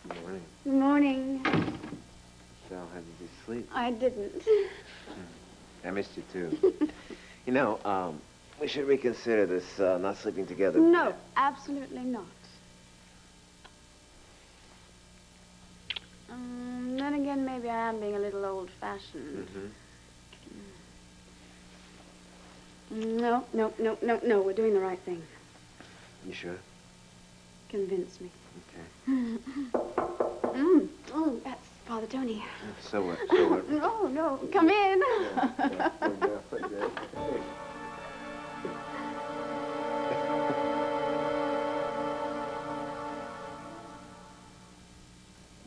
Good morning. Good morning. So, how did you sleep? I didn't. I missed you, too. You know, we should reconsider this not sleeping together. No, absolutely not. Then again, maybe I am being a little old-fashioned. No, we're doing the right thing. You sure? Convince me. Okay. Oh, that's Father Tony. So what? No, come in.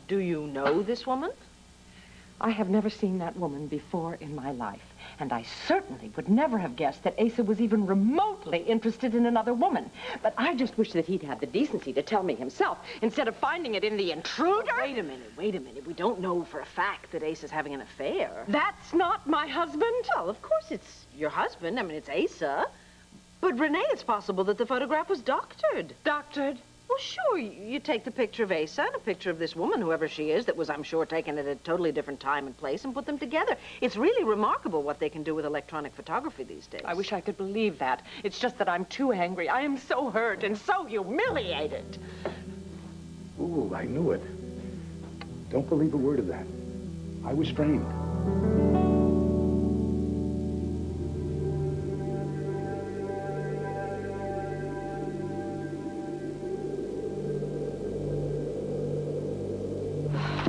Do you know this woman? I have never seen that woman before in my life, and I certainly would never have guessed that Asa was even remotely interested in another woman. But I just wish that he'd had the decency to tell me himself, instead of finding it in the Intruder. Wait a minute. We don't know for a fact that Asa's having an affair. That's not my husband? Well, of course it's your husband. I mean, it's Asa. But, Renee, it's possible that the photograph was doctored. Doctored? Well, sure, you take the picture of Asa and a picture of this woman, whoever she is, that was, I'm sure, taken at a totally different time and place, and put them together. It's really remarkable what they can do with electronic photography these days. I wish I could believe that. It's just that I'm too angry. I am so hurt and so humiliated. Ooh, I knew it. Don't believe a word of that. I was framed.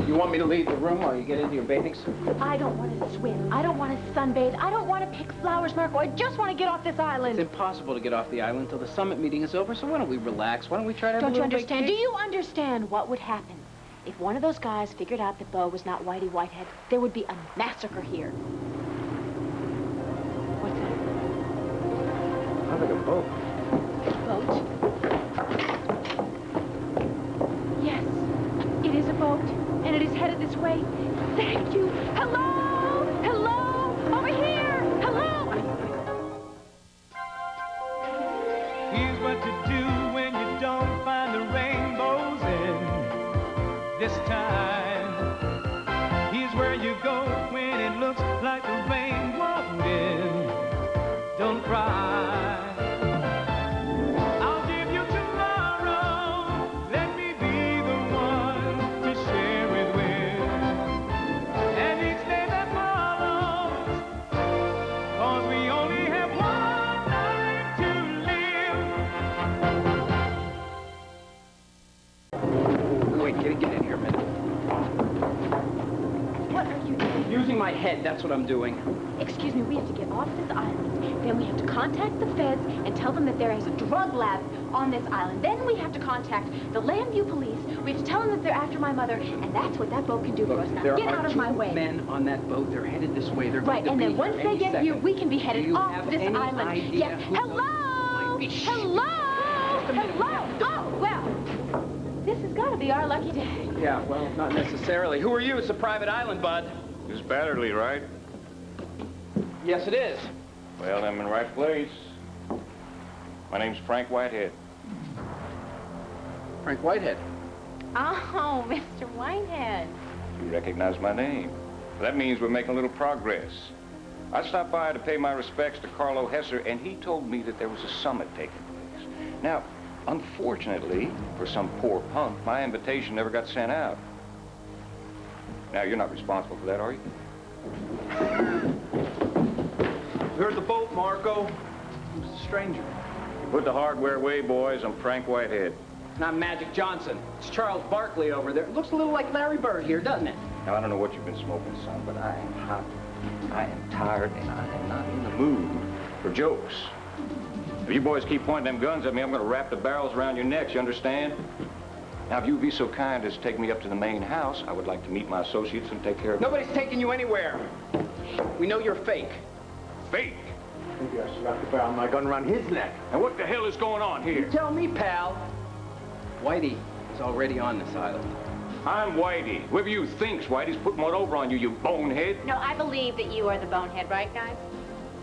You want me to leave the room while you get into your bathing suit? I don't want to swim. I don't want to sunbathe. I don't want to pick flowers, Marco. I just want to get off this island. It's impossible to get off the island until the summit meeting is over, so why don't we relax? Why don't we try to have Don't a you little understand? vacation? Do you understand what would happen if one of those guys figured out that Bo was not Whitey Whitehead? There would be a massacre here. What's that? Sounds like a boat. Boat? Yes, it is a boat, and it is headed this way. Thank you. Hello? Hello? Over here. Hello? Here's what to do when you don't find the rainbows in this time. Here's where you go when it looks like the rain won't end. Don't cry. I'll give you tomorrow. Let me be the one to share it with. And each day that follows, 'cause we only have one life to live. Wait, get in here a minute. What are you doing? Using my head, that's what I'm doing. Excuse me, we have to get off this island. Then we have to contact the feds and tell them that there is a drug lab on this island. Then we have to contact the Landview police. We have to tell them that they're after my mother, and that's what that boat can do for us. Now, There get are out of my way. 2 men on that boat. They're headed this way. They're Right, going and to then be once here they any get second. here, we can be Do headed you off have this any island. idea Yes. who Hello? might be- Hello? Hello? Oh, well, this has got to be our lucky day. Yeah, well, not necessarily. Who are you? It's a private island, bud. This is Batterley, right? Yes, it is. Well, I'm in the right place. My name's Frank Whitehead. Frank Whitehead. Oh, Mr. Whitehead. You recognize my name. That means we're making a little progress. I stopped by to pay my respects to Carlo Hesser, and he told me that there was a summit taking place. Now, unfortunately, for some poor punk, my invitation never got sent out. Now, you're not responsible for that, are you? Heard the boat, Marco. Who's the stranger? You put the hardware away, boys. I'm Frank Whitehead. It's not Magic Johnson. It's Charles Barkley over there. It looks a little like Larry Bird here, doesn't it? Now, I don't know what you've been smoking, son, but I am hot. I am tired, and I am not in the mood for jokes. If you boys keep pointing them guns at me, I'm going to wrap the barrels around your necks, you understand? Now, if you'd be so kind as to take me up to the main house, I would like to meet my associates and take care of... Nobody's taking you anywhere. We know you're fake. Fake? Maybe I should wrap the barrel of my gun around his neck. And what the hell is going on here? You tell me, pal. Whitey is already on this island. I'm Whitey. Whoever you think's Whitey's putting one over on you, you bonehead. No, I believe that you are the bonehead, right, guys?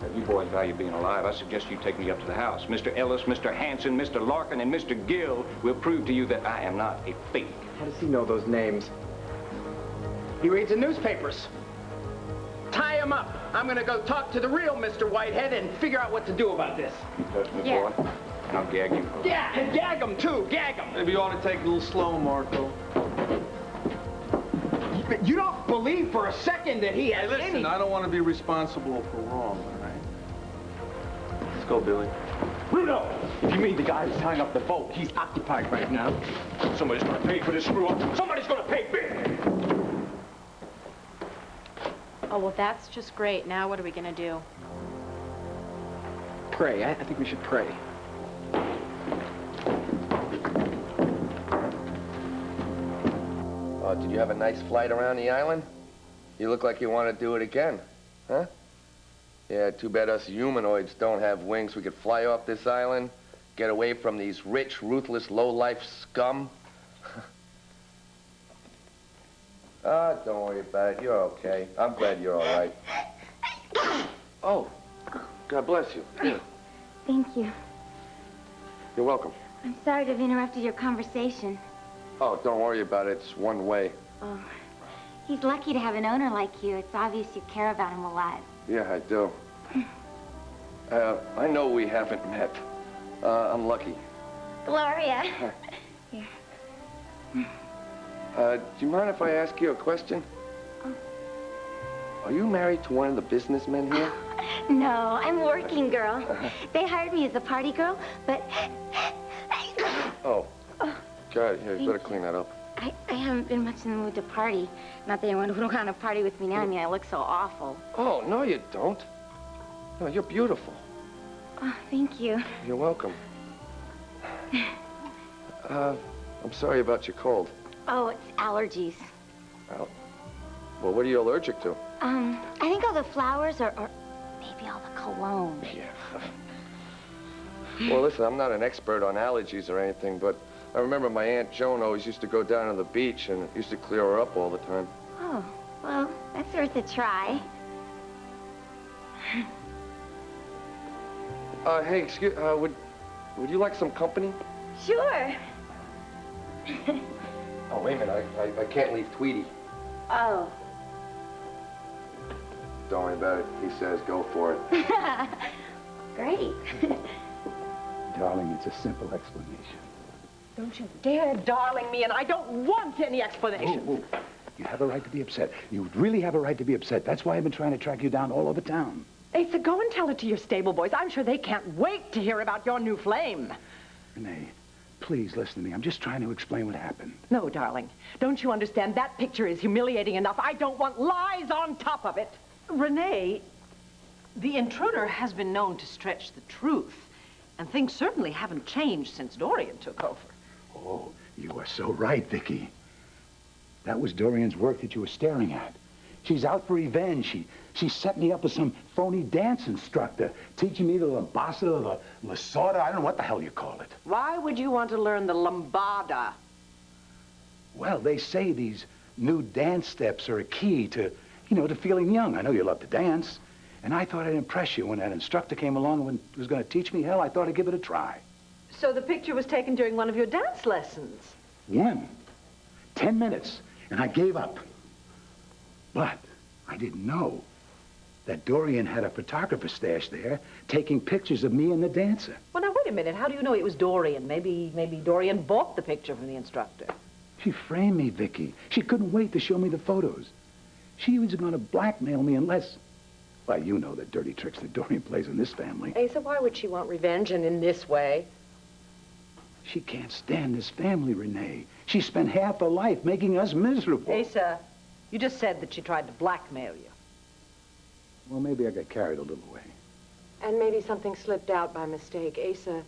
If you boys value being alive, I suggest you take me up to the house. Mr. Ellis, Mr. Hanson, Mr. Larkin, and Mr. Gill will prove to you that I am not a fake. How does he know those names? He reads the newspapers. Tie him up. I'm gonna go talk to the real Mr. Whitehead and figure out what to do about this. You touch me, Yeah. boy, and I'll gag you. Yeah, and gag him too, gag him. Maybe you ought to take it a little slow, Marco. You don't believe for a second that he has Listen, any... I don't want to be responsible for wrong, all right? Let's go, Billy. Bruno! If you mean the guy who's tying up the boat, he's occupied right now. Somebody's gonna pay for this screw-up. Somebody's gonna pay big! Oh, well, that's just great. Now what are we gonna do? Pray. I think we should pray. Oh, did you have a nice flight around the island? You look like you want to do it again, huh? Yeah, too bad us humanoids don't have wings. We could fly off this island, get away from these rich, ruthless, low-life scum. Don't worry about it. You're okay. I'm glad you're all right. Oh, God bless you. Yeah. Thank you. You're welcome. I'm sorry to have interrupted your conversation. Oh, don't worry about it. It's one way. Oh, he's lucky to have an owner like you. It's obvious you care about him a lot. Yeah, I do. I know we haven't met. I'm lucky. Gloria. Here. Do you mind if I ask you a question? Oh. Are you married to one of the businessmen here? No, I'm working girl. They hired me as a party girl, but... Oh. God, here, you better clean that up. I haven't been much in the mood to party. Not that anyone would want to party with me now. I mean, I look so awful. Oh, no, you don't. No, you're beautiful. Oh, thank you. You're welcome. I'm sorry about your cold. Oh, it's allergies. Well, what are you allergic to? I think all the flowers or maybe all the cologne. Yeah. Well, listen, I'm not an expert on allergies or anything, but I remember my Aunt Joan always used to go down to the beach and it used to clear her up all the time. Oh, well, that's worth a try. Hey, excuse, would you like some company? Sure. Oh, wait a minute, I can't leave Tweety. Oh. Don't worry about it. He says go for it. Great. Darling, it's a simple explanation. Don't you dare darling me, and I don't want any explanation. Oh. You have a right to be upset. You really have a right to be upset. That's why I've been trying to track you down all over town. Asa, go and tell it to your stable boys. I'm sure they can't wait to hear about your new flame. Renee, please listen to me. I'm just trying to explain what happened. No, darling. Don't you understand? That picture is humiliating enough. I don't want lies on top of it. Renee, the intruder has been known to stretch the truth, and things certainly haven't changed since Dorian took over. Oh, you are so right, Viki. That was Dorian's work that you were staring at. She's out for revenge. She set me up with some phony dance instructor, teaching me the lambada, the lasada, I don't know what the hell you call it. Why would you want to learn the lambada? Well, they say these new dance steps are a key to, to feeling young. I know you love to dance. And I thought I'd impress you when that instructor came along and was going to teach me. Hell, I thought I'd give it a try. So the picture was taken during one of your dance lessons? 10 minutes, and I gave up. But I didn't know that Dorian had a photographer stashed there taking pictures of me and the dancer. Well, now, wait a minute. How do you know it was Dorian? Maybe Dorian bought the picture from the instructor. She framed me, Viki. She couldn't wait to show me the photos. She was going to blackmail me unless... Well, you know the dirty tricks that Dorian plays in this family. Asa, why would she want revenge and in this way? She can't stand this family, Renee. She spent half her life making us miserable. Asa, you just said that she tried to blackmail you. Well, maybe I got carried a little way. And maybe something slipped out by mistake. Asa,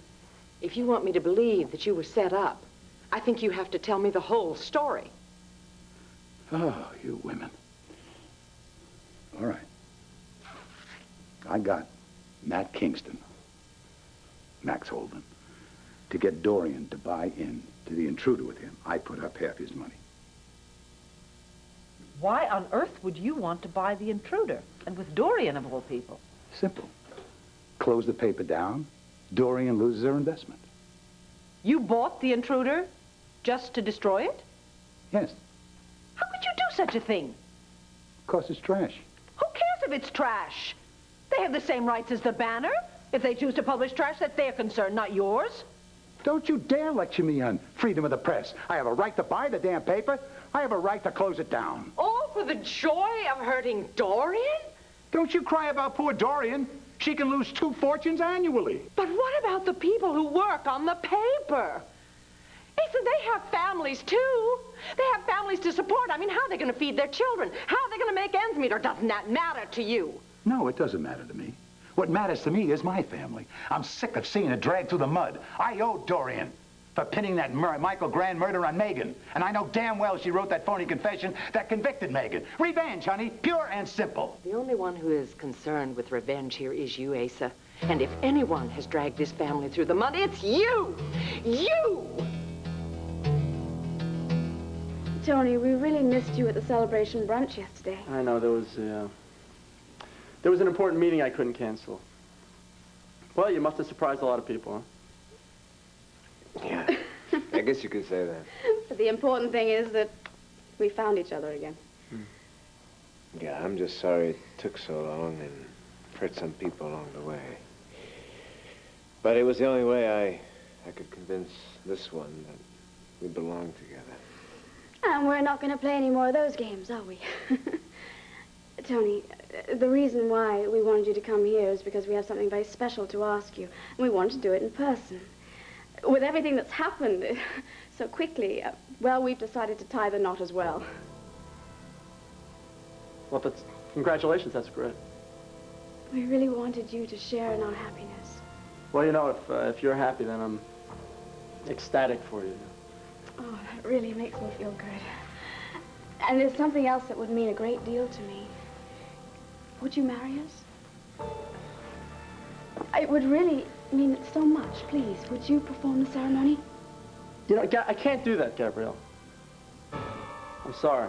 if you want me to believe that you were set up, I think you have to tell me the whole story. Oh, you women. All right. I got Matt Kingston, Max Holden, to get Dorian to buy in to the intruder with him. I put up half his money. Why on earth would you want to buy the intruder? And with Dorian, of all people? Simple. close the paper down, Dorian loses her investment. You bought the Intruder just to destroy it? Yes, How could you do such a thing? because it's trash. Who cares if it's trash? They have the same rights as the Banner. If they choose to publish trash, that's their concern, not yours. Don't you dare lecture me on freedom of the press. I have a right to buy the damn paper. I have a right to close it down. All for the joy of hurting Dorian? Don't you cry about poor Dorian. She can lose 2 fortunes annually. But what about the people who work on the paper? Asa, they have families, too. They have families to support. I mean, how are they going to feed their children? How are they going to make ends meet? Or doesn't that matter to you? No, it doesn't matter to me. What matters to me is my family. I'm sick of seeing it dragged through the mud. I owe Dorian for pinning that Michael Grand murder on Megan. And I know damn well she wrote that phony confession that convicted Megan. Revenge, honey, pure and simple. The only one who is concerned with revenge here is you, Asa. And if anyone has dragged this family through the mud, it's you! You! Tony, we really missed you at the celebration brunch yesterday. I know, there was an important meeting I couldn't cancel. Well, you must have surprised a lot of people, huh? Yeah, I guess you could say that. But the important thing is that we found each other again. Yeah, I'm just sorry it took so long and hurt some people along the way. But it was the only way I could convince this one that we belong together. And we're not going to play any more of those games, are we? Tony, the reason why we wanted you to come here is because we have something very special to ask you. And we wanted to do it in person. With everything that's happened so quickly, well, we've decided to tie the knot as well. Well, congratulations, that's great. We really wanted you to share in our happiness. Well, you know, if you're happy, then I'm ecstatic for you. Oh, that really makes me feel good. And there's something else that would mean a great deal to me. Would you marry us? It would really mean so much. Please, would you perform the ceremony? You know, I can't do that, Gabrielle. I'm sorry.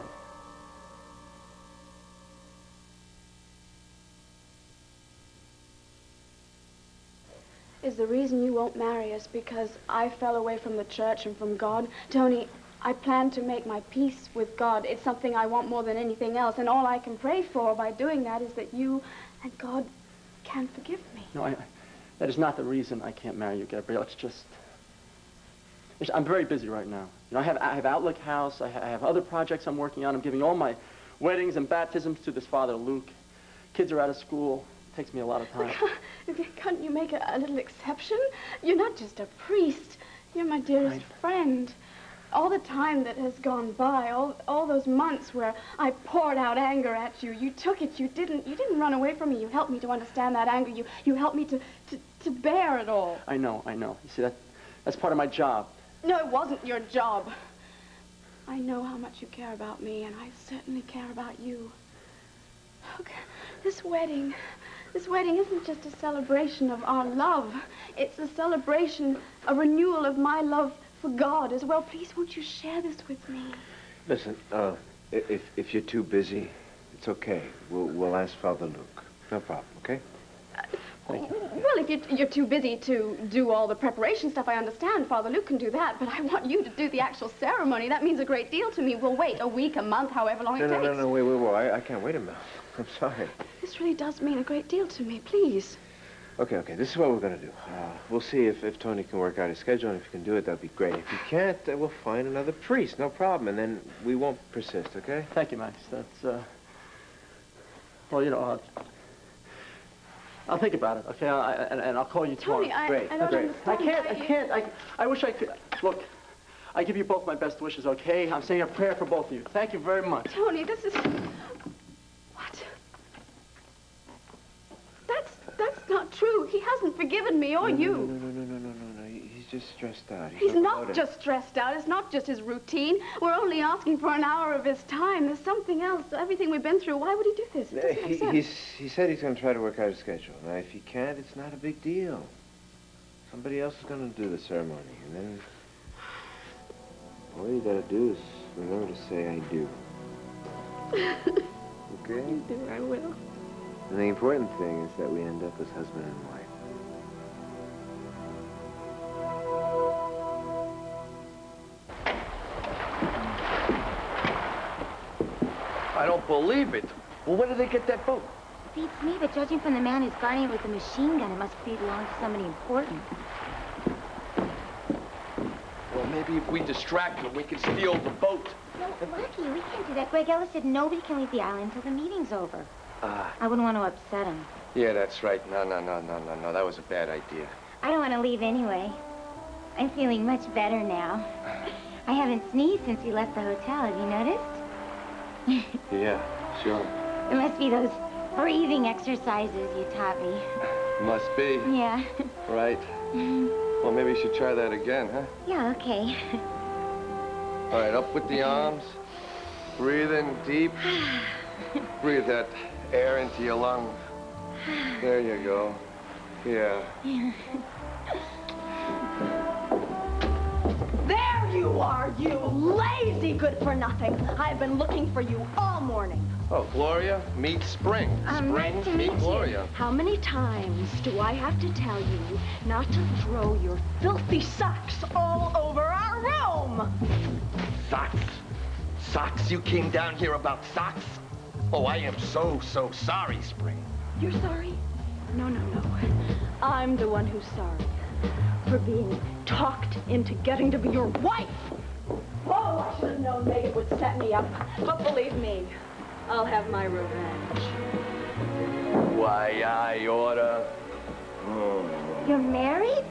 Is the reason you won't marry us because I fell away from the church and from God? Tony, I plan to make my peace with God. It's something I want more than anything else, and all I can pray for by doing that is that you and God can forgive me. No, that is not the reason I can't marry you, Gabrielle. I'm very busy right now. You know, I have Outlook House. I have other projects I'm working on. I'm giving all my weddings and baptisms to this Father Luke. Kids are out of school. It takes me a lot of time. Can't you make a little exception? You're not just a priest. You're my dearest friend. All the time that has gone by, all those months where I poured out anger at you, you took it. You didn't run away from me. You helped me to understand that anger. You helped me to bear it all. I know. You see, that's part of my job. No, it wasn't your job. I know how much you care about me, and I certainly care about you. Look, this wedding isn't just a celebration of our love. It's a celebration, a renewal of my love for God as well. Please, won't you share this with me? Listen, if you're too busy, it's okay. We'll ask Father Luke. No problem, okay? Well, if you're too busy to do all the preparation stuff, I understand. Father Luke can do that, but I want you to do the actual ceremony. That means a great deal to me. We'll wait a week, a month, however long it takes. No, wait. I can't wait a minute. I'm sorry. This really does mean a great deal to me. Please. Okay. This is what we're going to do. We'll see if Tony can work out his schedule, and if he can do it, that'd be great. If he can't, we'll find another priest. No problem. And then we won't persist, okay? Thank you, Max. That's, well, you know, I'll think about it, okay? And I'll call you tomorrow. Tony, I don't understand. I wish I could. Look, I give you both my best wishes, okay? I'm saying a prayer for both of you. Thank you very much. Tony, this is... What? That's not true. He hasn't forgiven me or you. No. He's just stressed out. He's not just stressed out. It's not just his routine. We're only asking for an hour of his time. There's something else. Everything we've been through. Why would he do this? It doesn't make sense. He said he's going to try to work out his schedule. Now, if he can't, it's not a big deal. Somebody else is going to do the ceremony. And then all you got to do is remember to say, I do. Okay? I do. I will. And the important thing is that we end up as husband and wife. don't believe it. Well, where did they get that boat? Beats me, but judging from the man who's guarding it with the machine gun, it must belong to somebody important. Well, maybe if we distract them, we can steal the boat. No, Lucky, we can't do that. Greg Ellis said nobody can leave the island until the meeting's over. I wouldn't want to upset him. Yeah, that's right. No. That was a bad idea. I don't want to leave anyway. I'm feeling much better now. I haven't sneezed since you left the hotel. Have you noticed? Yeah, sure. It must be those breathing exercises you taught me. Must be. Yeah. Right. Well, maybe you should try that again, huh? Yeah, okay. All right, up with the arms. Breathe in deep. Breathe that air into your lungs. There you go. Yeah. There you are, you lazy good-for-nothing. I've been looking for you all morning. Oh, Gloria, meet Spring. Nice to meet Gloria. How many times do I have to tell you not to throw your filthy socks all over our room? Socks? Socks? You came down here about socks? Oh, I am so sorry, Spring. You're sorry? No. I'm the one who's sorry for being talked into getting to be your wife. Oh, I should have known Megan would set me up. But believe me, I'll have my revenge. Why, I oughta... You're married?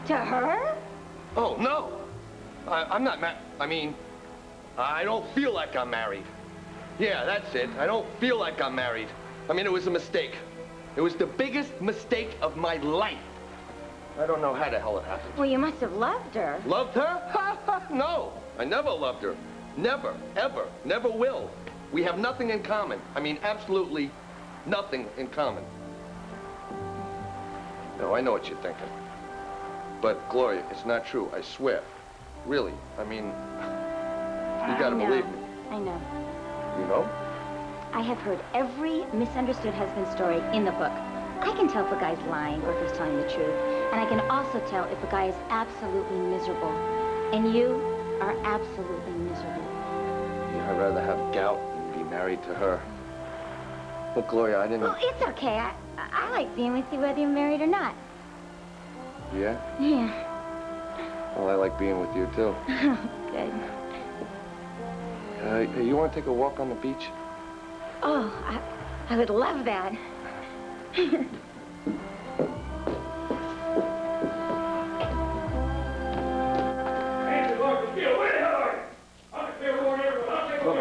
To her? Oh, no. I'm not I mean, I don't feel like I'm married. Yeah, that's it. I don't feel like I'm married. I mean, it was a mistake. It was the biggest mistake of my life. I don't know how the hell it happened. Well, you must have loved her. Loved her? No, I never loved her. Never, ever, never will. We have nothing in common. I mean, absolutely nothing in common. No, I know what you're thinking. But, Gloria, it's not true, I swear. Really, I mean, you gotta believe me. I know. You know? I have heard every misunderstood husband story in the book. I can tell if a guy's lying or if he's telling the truth. And I can also tell if a guy is absolutely miserable. And you are absolutely miserable. Yeah, I'd rather have gout than be married to her. But, Gloria, I didn't... Well, it's okay. I like being with you whether you're married or not. Yeah? Yeah. Well, I like being with you, too. Good. You want to take a walk on the beach? Oh, I would love that.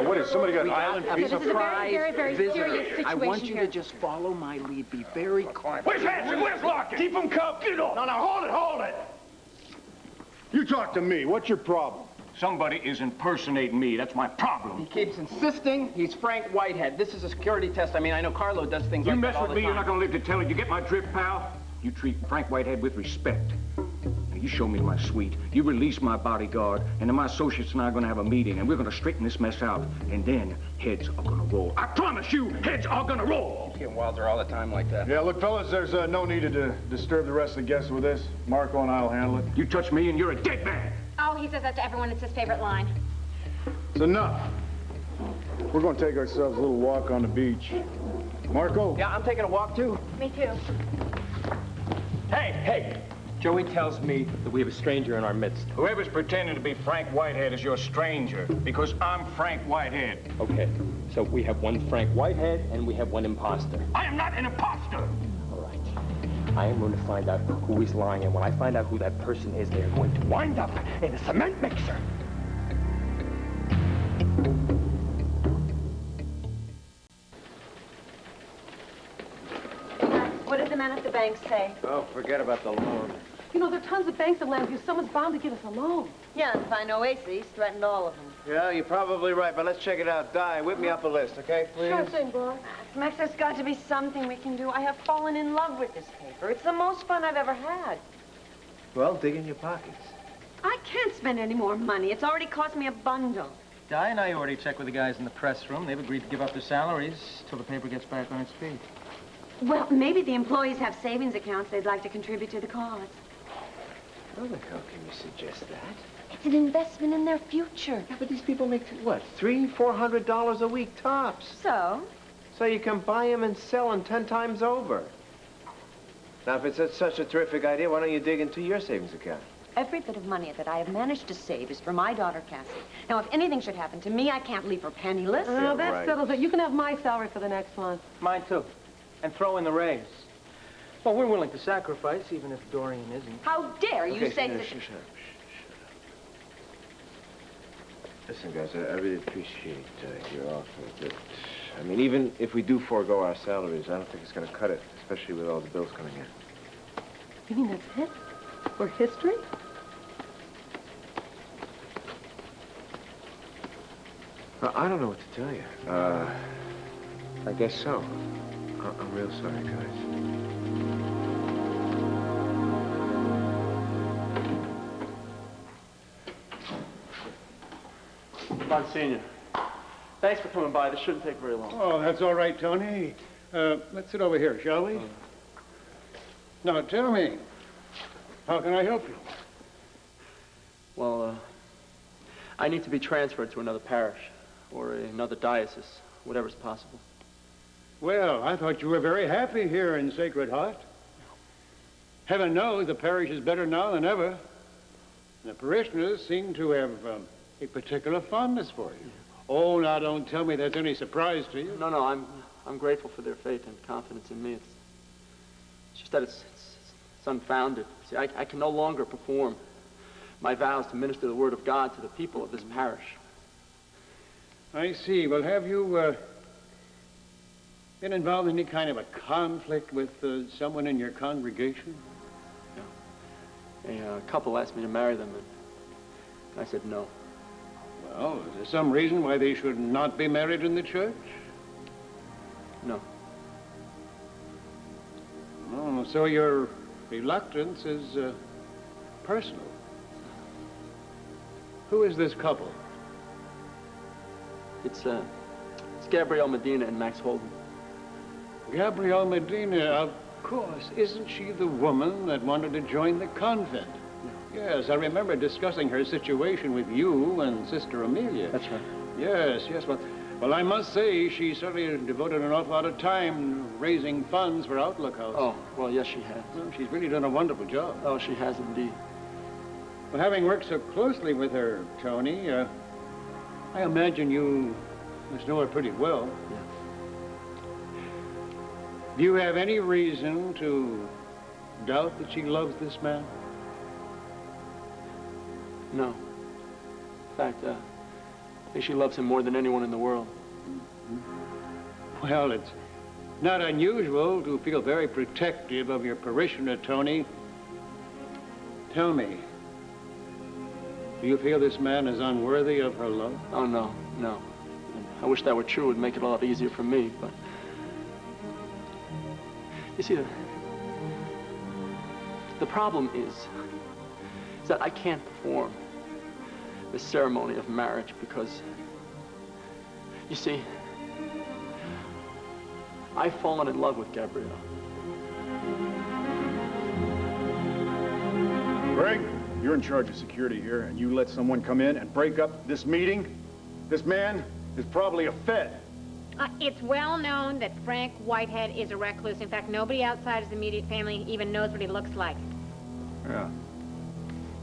What is somebody got an island a pizza? surprise very visitor. serious situation I want you here. to just follow my lead. Be very quiet. Where's Hanson? Where's Lockett? Keep him cuffed. Get off. No, hold it. You talk to me. What's your problem? Somebody is impersonating me. That's my problem. He keeps insisting he's Frank Whitehead. This is a security test. I mean, I know Carlo does things You like mess that all with the me, time. you're not gonna live to tell it. You get my drift, pal? You treat Frank Whitehead with respect. Now, you show me to my suite. You release my bodyguard, and then my associates and I are gonna have a meeting, and we're gonna straighten this mess out. And then heads are gonna roll. I promise you, heads are gonna roll. You get Wilder all the time like that. Yeah, look, fellas, there's no need to disturb the rest of the guests with this. Marco and I'll handle it. You touch me, and you're a dead man. Oh, he says that to everyone. It's his favorite line. It's enough. We're going to take ourselves a little walk on the beach. Marco? Yeah, I'm taking a walk, too. Me too. Hey! Joey tells me that we have a stranger in our midst. Whoever's pretending to be Frank Whitehead is your stranger, because I'm Frank Whitehead. Okay, so we have one Frank Whitehead, and we have one imposter. I am not an imposter. All right. I am going to find out who is lying, and when I find out who that person is, they are going to wind up in a cement mixer. What did the man at the bank say? Oh, forget about the loan. You know, there are tons of banks in Lambview. Someone's bound to give us a loan. Yeah, and if I know Asa, he's threatened all of them. Yeah, you're probably right, but let's check it out. Di, whip me up a list, okay, please? Sure thing, boy. Max, there's got to be something we can do. I have fallen in love with this paper. It's the most fun I've ever had. Well, dig in your pockets. I can't spend any more money. It's already cost me a bundle. Di and I already checked with the guys in the press room. They've agreed to give up their salaries till the paper gets back on its feet. Well, maybe the employees have savings accounts they'd like to contribute to the cause. How the hell can you suggest that? It's an investment in their future. Yeah, but these people make, what, $300-400 a week tops? So? So you can buy them and sell them 10 times over. Now, if it's such a terrific idea, why don't you dig into your savings account? Every bit of money that I have managed to save is for my daughter, Cassie. Now, if anything should happen to me, I can't leave her penniless. Oh, that settles it. You can have my salary for the next month. Mine, too. And throw in the raise. Well, we're willing to sacrifice, even if Dorian isn't. How dare you say that... Shut up. Listen, guys, I really appreciate your offer, but, I mean, even if we do forego our salaries, I don't think it's going to cut it, especially with all the bills coming in. You mean that's it? For history? I don't know what to tell you. I guess so. I'm real sorry, guys. Monsignor, thanks for coming by. This shouldn't take very long. Oh, that's all right, Tony. Let's sit over here, shall we? Now, tell me, how can I help you? Well, I need to be transferred to another parish or another diocese, whatever's possible. Well, I thought you were very happy here in Sacred Heart. Heaven knows the parish is better now than ever. The parishioners seem to have a particular fondness for you. Oh, now don't tell me that's any surprise to you. No, I'm grateful for their faith and confidence in me. It's just that it's unfounded. See, I can no longer perform my vows to minister the word of God to the people of this parish. I see. Well, have you been involved in any kind of a conflict with someone in your congregation? Yeah. A couple asked me to marry them, and I said no. Well, is there some reason why they should not be married in the church? No. Oh, so your reluctance is personal. Who is this couple? It's Gabrielle Medina and Max Holden. Gabrielle Medina, of course. Isn't she the woman that wanted to join the convent? Yeah. Yes, I remember discussing her situation with you and Sister Amelia. That's right. Yes. Well, I must say she certainly devoted an awful lot of time raising funds for Outlook House. Oh, well, yes, she has. Well, she's really done a wonderful job. Oh, she has indeed. Well, having worked so closely with her, Tony, I imagine you must know her pretty well. Yeah. Do you have any reason to doubt that she loves this man? No. In fact, I think she loves him more than anyone in the world. Well, it's not unusual to feel very protective of your parishioner, Tony. Tell me, do you feel this man is unworthy of her love? Oh, no. I wish that were true. It would make it a lot easier for me, but... You see, the problem is that I can't perform the ceremony of marriage because, you see, I've fallen in love with Gabrielle. Greg, you're in charge of security here, and you let someone come in and break up this meeting? This man is probably a Fed. It's well known that Frank Whitehead is a recluse. In fact, nobody outside his immediate family even knows what he looks like.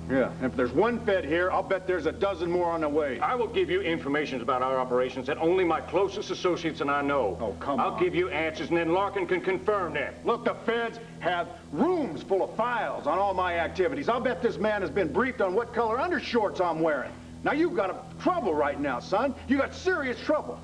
Yeah, and if there's one Fed here, I'll bet there's a dozen more on the way. I will give you information about our operations that only my closest associates and I know. Oh, come on. I'll give you answers, and then Larkin can confirm them. Look, the Feds have rooms full of files on all my activities. I'll bet this man has been briefed on what color undershorts I'm wearing. Now, you've got trouble right now, son. You got serious trouble.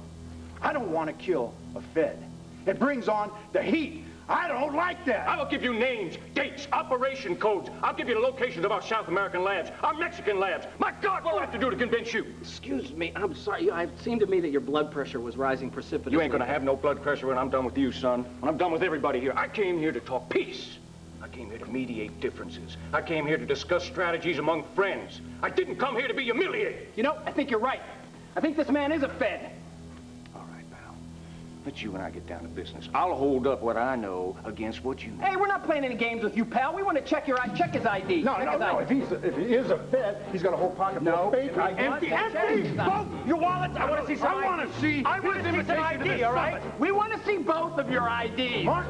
I don't want to kill a Fed. It brings on the heat. I don't like that. I will give you names, dates, operation codes. I'll give you the locations of our South American labs, our Mexican labs. My God, what do I have to do to convince you? Excuse me, I'm sorry. It seemed to me that your blood pressure was rising precipitously. You ain't gonna have no blood pressure when I'm done with you, son. When I'm done with everybody here. I came here to talk peace. I came here to mediate differences. I came here to discuss strategies among friends. I didn't come here to be humiliated. You know, I think you're right. I think this man is a Fed. All right, pal. Let's you and I get down to business. I'll hold up what I know against what you know. Hey, we're not playing any games with you, pal. We want to check his ID. No, if he is a Fed, he's got a whole pocket full of fake ID. Empty! Both your wallets. I want to see some ID. I want to see some ID, all right? We want to see both of your IDs. Mark?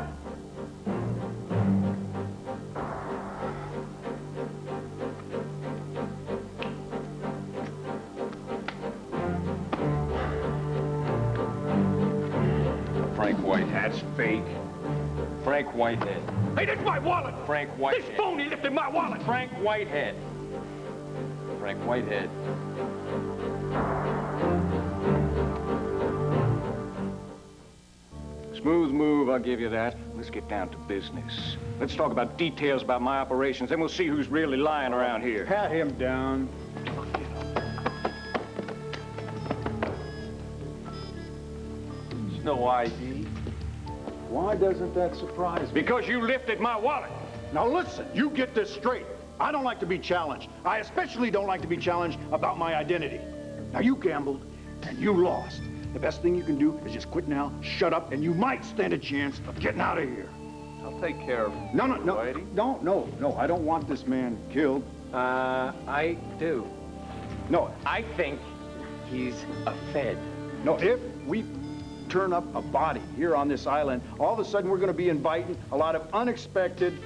Frank Whitehead. That's fake. Frank Whitehead. Hey, that's my wallet! Frank Whitehead. This phony lifted my wallet! Frank Whitehead. Frank Whitehead. Smooth move, I'll give you that. Let's get down to business. Let's talk about details about my operations, then we'll see who's really lying around here. Pat him down. There's no ID. Why doesn't that surprise me? Because you lifted my wallet. Now listen, you get this straight. I don't like to be challenged. I especially don't like to be challenged about my identity. Now you gambled and you lost. The best thing you can do is just quit now, shut up, and you might stand a chance of getting out of here. I'll take care of him. No, I don't want this man killed. I do. No, I think he's a Fed. no, if we turn up a body here on this island, all of a sudden we're going to be inviting a lot of unexpected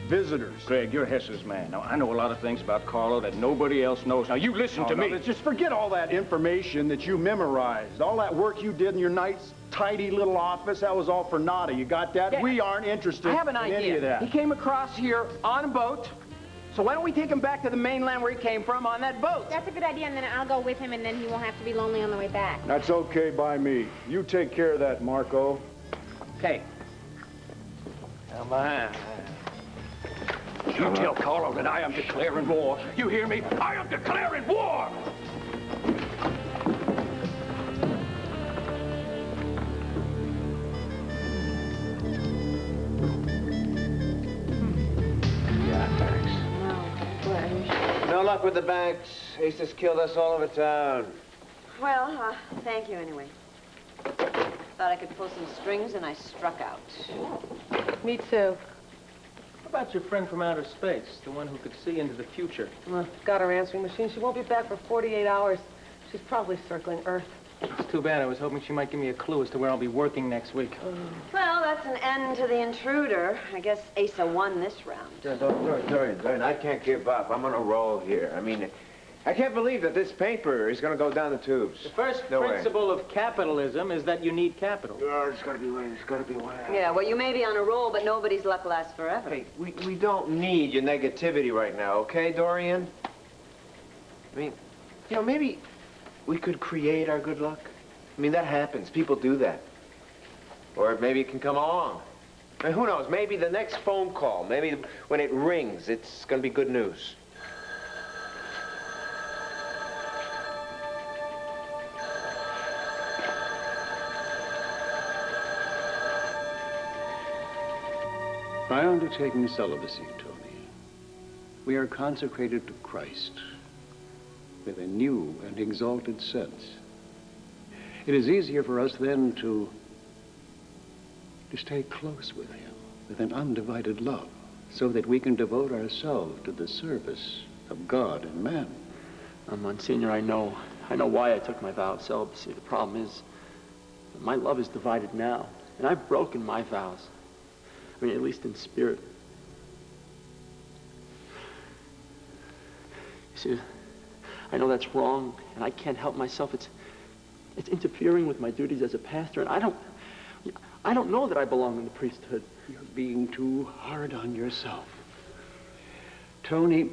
visitors. Greg, you're Hesse's man. Now, I know a lot of things about Carlo that nobody else knows. Now, you listen to me. Just forget all that information that you memorized. All that work you did in your nice, tidy little office, that was all for nada. You got that? Yeah, we aren't interested I have an in idea. any of that. He came across here on a boat. So why don't we take him back to the mainland where he came from on that boat? That's a good idea, and then I'll go with him, and then he won't have to be lonely on the way back. That's okay by me. You take care of that, Marco. Okay. Come on. You tell Carlo that I am declaring war. You hear me? I am declaring war! Yeah, thanks. No luck with the banks. Asa's killed us all over town. Well, thank you anyway. Thought I could pull some strings, and I struck out. Me too. How about your friend from outer space, the one who could see into the future? Well, got her answering machine. She won't be back for 48 hours. She's probably circling Earth. It's too bad. I was hoping she might give me a clue as to where I'll be working next week. Well, that's an end to the intruder. I guess Asa won this round. Dorian, I can't give up. I'm on a roll here. I mean, I can't believe that this paper is going to go down the tubes. The first principle of capitalism is that you need capital. Oh, it's got to be way. It's got to be way. Yeah, well, you may be on a roll, but nobody's luck lasts forever. Hey, we don't need your negativity right now, okay, Dorian? I mean, you know, maybe we could create our good luck. I mean, that happens. People do that. Or maybe it can come along. I mean, who knows? Maybe the next phone call, maybe when it rings, it's going to be good news. By undertaking celibacy, Tony, we are consecrated to Christ with a new and exalted sense. It is easier for us then to stay close with him with an undivided love so that we can devote ourselves to the service of God and man. Monsignor, I know why I took my vow of celibacy. The problem is that my love is divided now, and I've broken my vows. I mean, at least in spirit. You see, I know that's wrong, and I can't help myself. It's interfering with my duties as a pastor, and I don't know that I belong in the priesthood. You're being too hard on yourself. Tony,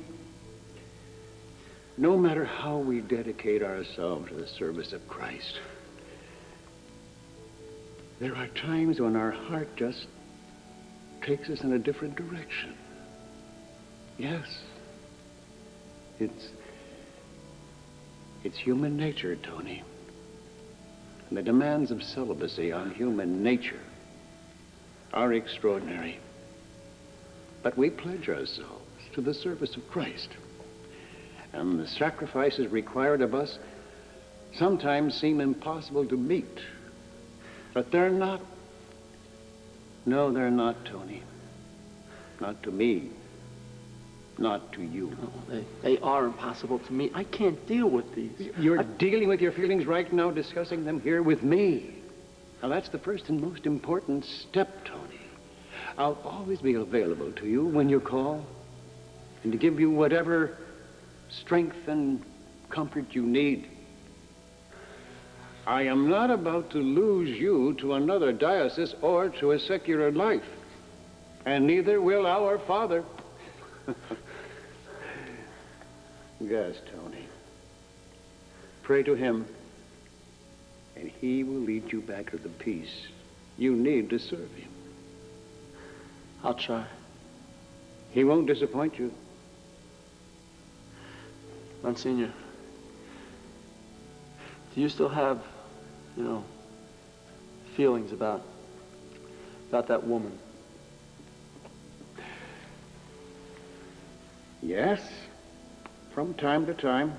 no matter how we dedicate ourselves to the service of Christ, there are times when our heart just takes us in a different direction. Yes. It's human nature, Tony. And the demands of celibacy on human nature are extraordinary. But we pledge ourselves to the service of Christ. And the sacrifices required of us sometimes seem impossible to meet. But they're not. No, they're not, Tony. Not to me. Not to you. No, they are impossible to me. I can't deal with these. You're dealing with your feelings right now, discussing them here with me. Now, that's the first and most important step, Tony. I'll always be available to you when you call, and to give you whatever strength and comfort you need. I am not about to lose you to another diocese or to a secular life, and neither will our Father. Yes, Tony. Pray to him, and he will lead you back to the peace you need to serve him. I'll try. He won't disappoint you. Monsignor, do you still have, feelings about that woman? Yes, from time to time.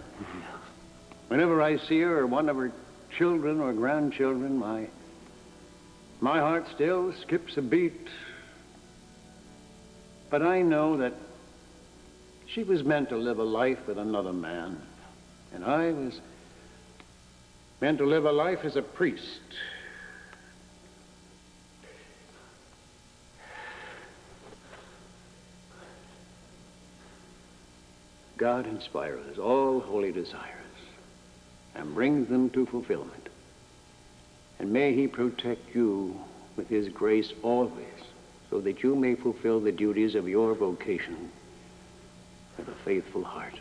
Whenever I see her or one of her children or grandchildren, my heart still skips a beat. But I know that she was meant to live a life with another man, and I was meant to live a life as a priest. God inspires all holy desires and brings them to fulfillment. And may he protect you with his grace always, so that you may fulfill the duties of your vocation with a faithful heart.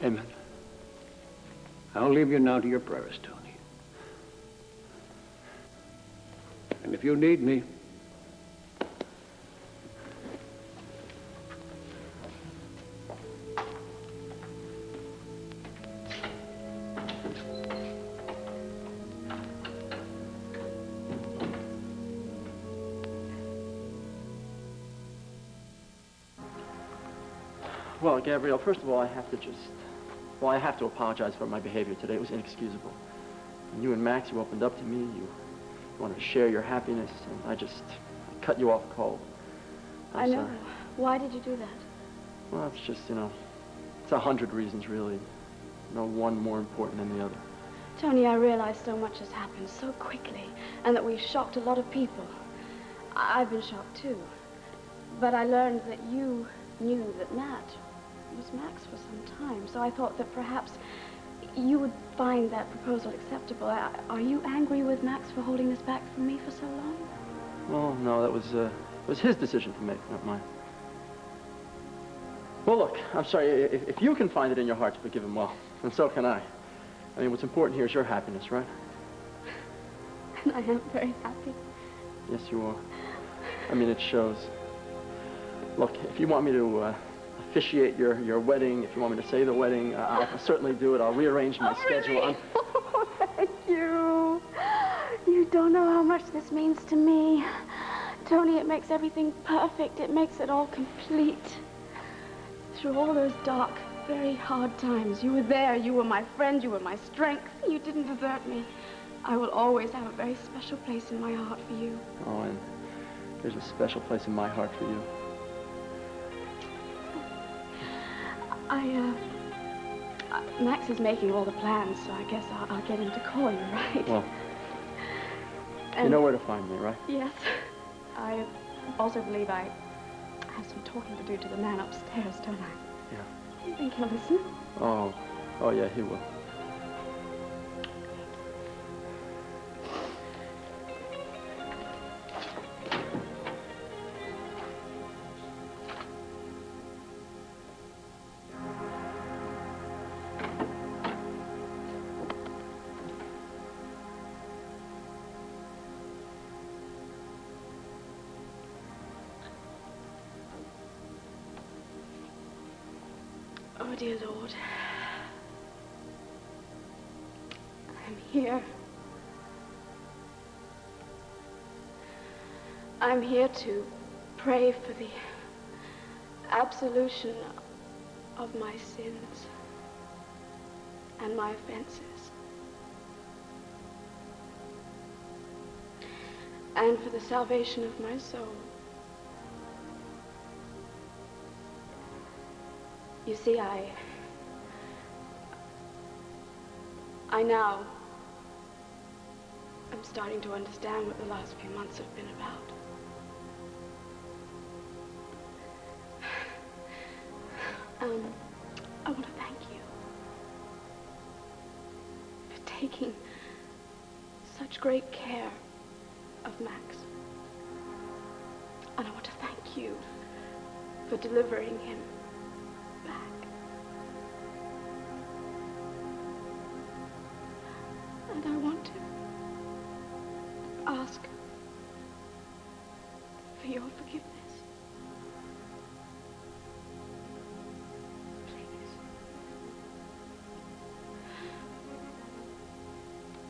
Amen. I'll leave you now to your prayers, Tony. And if you need me, Well, Gabrielle, first of all, I have to apologize for my behavior today. It was inexcusable. When you and Max, you opened up to me, you wanted to share your happiness, and I cut you off cold. I know. Sorry. Why did you do that? Well, it's just, it's 100 reasons, really. No one more important than the other. Tony, I realize so much has happened so quickly, and that we've shocked a lot of people. I've been shocked, too. But I learned that you knew that Matt was Max for some time, so I thought that perhaps you would find that proposal acceptable. Are you angry with Max for holding this back from me for so long? Oh, no, that was his decision to make, not mine. Well, look, I'm sorry, if you can find it in your heart to forgive him, well, then so can I. I mean, what's important here is your happiness, right? And I am very happy. Yes, you are. I mean, it shows. Look, if you want me to officiate your wedding, if you want me to say the wedding, I'll certainly do it. I'll rearrange my schedule. Really? Oh, thank you. You don't know how much this means to me. Tony, it makes everything perfect. It makes it all complete. Through all those dark, very hard times, you were there. You were my friend. You were my strength. You didn't desert me. I will always have a very special place in my heart for you. Oh, and there's a special place in my heart for you. Max is making all the plans, so I guess I'll get him to call you, right? Well, you know where to find me, right? Yes. I also believe I have some talking to do to the man upstairs, don't I? Yeah. You think he'll listen? Oh, yeah, he will. Oh, dear Lord. I'm here. I'm here to pray for the absolution of my sins and my offenses. and for the salvation of my soul. You see, I now I'm starting to understand what the last few months have been about. I want to thank you for taking such great care of Max. And I want to thank you for delivering him back. And I want to ask for your forgiveness.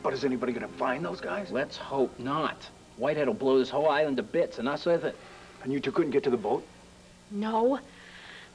But is anybody gonna find those guys? Let's hope not. Whitehead will blow this whole island to bits, and us with it. And you two couldn't get to the boat? No.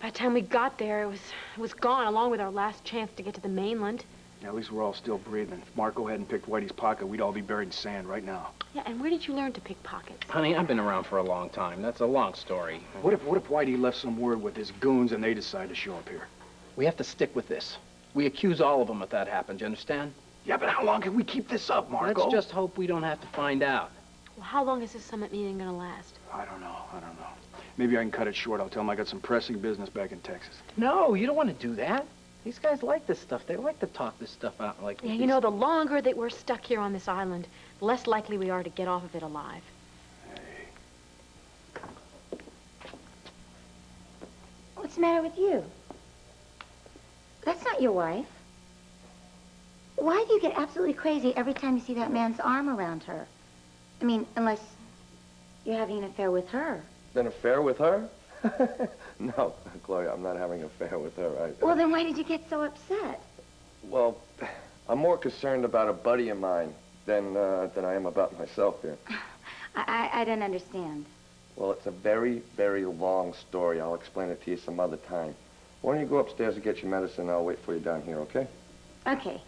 By the time we got there, it was gone, along with our last chance to get to the mainland. Yeah, at least we're all still breathing. If Marco hadn't picked Whitey's pocket, we'd all be buried in sand right now. Yeah, and where did you learn to pick pockets? Honey, I've been around for a long time. That's a long story. What if Whitey left some word with his goons and they decide to show up here? We have to stick with this. We accuse all of them if that happens, you understand? Yeah, but how long can we keep this up, Marco? Let's just hope we don't have to find out. Well, how long is this summit meeting gonna last? I don't know. Maybe I can cut it short. I'll tell them I got some pressing business back in Texas. No, you don't want to do that. These guys like this stuff. They like to talk this stuff out like Yeah, you know, the longer that we're stuck here on this island, the less likely we are to get off of it alive. What's the matter with you? That's not your wife. Why do you get absolutely crazy every time you see that man's arm around her? I mean, unless you're having an affair with her. An affair with her? No, Gloria, I'm not having an affair with her. Well, then why did you get so upset? Well, I'm more concerned about a buddy of mine than I am about myself here. I don't understand. Well, it's a very, very long story. I'll explain it to you some other time. Why don't you go upstairs and get your medicine, and I'll wait for you down here, okay? Okay.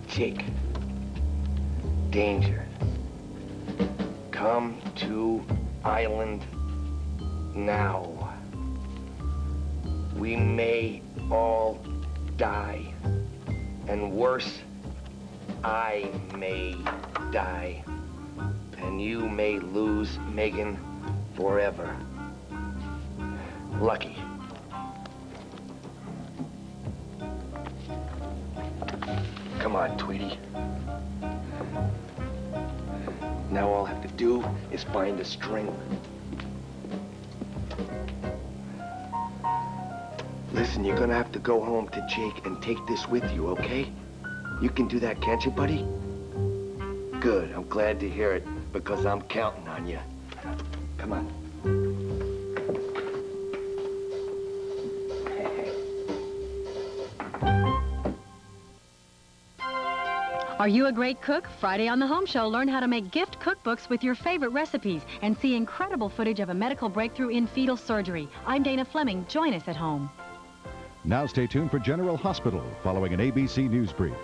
Jake. Danger. Come to island now. We may all die. And worse, I may die. And you may lose Megan forever. Lucky. Come on, Tweety. Now all I have to do is find a string. Listen, you're gonna have to go home to Jake and take this with you, okay? You can do that, can't you, buddy? Good, I'm glad to hear it, because I'm counting on you. Come on. Are you a great cook? Friday on the Home Show, learn how to make gift cookbooks with your favorite recipes and see incredible footage of a medical breakthrough in fetal surgery. I'm Dana Fleming. Join us at home. Now stay tuned for General Hospital following an ABC News brief.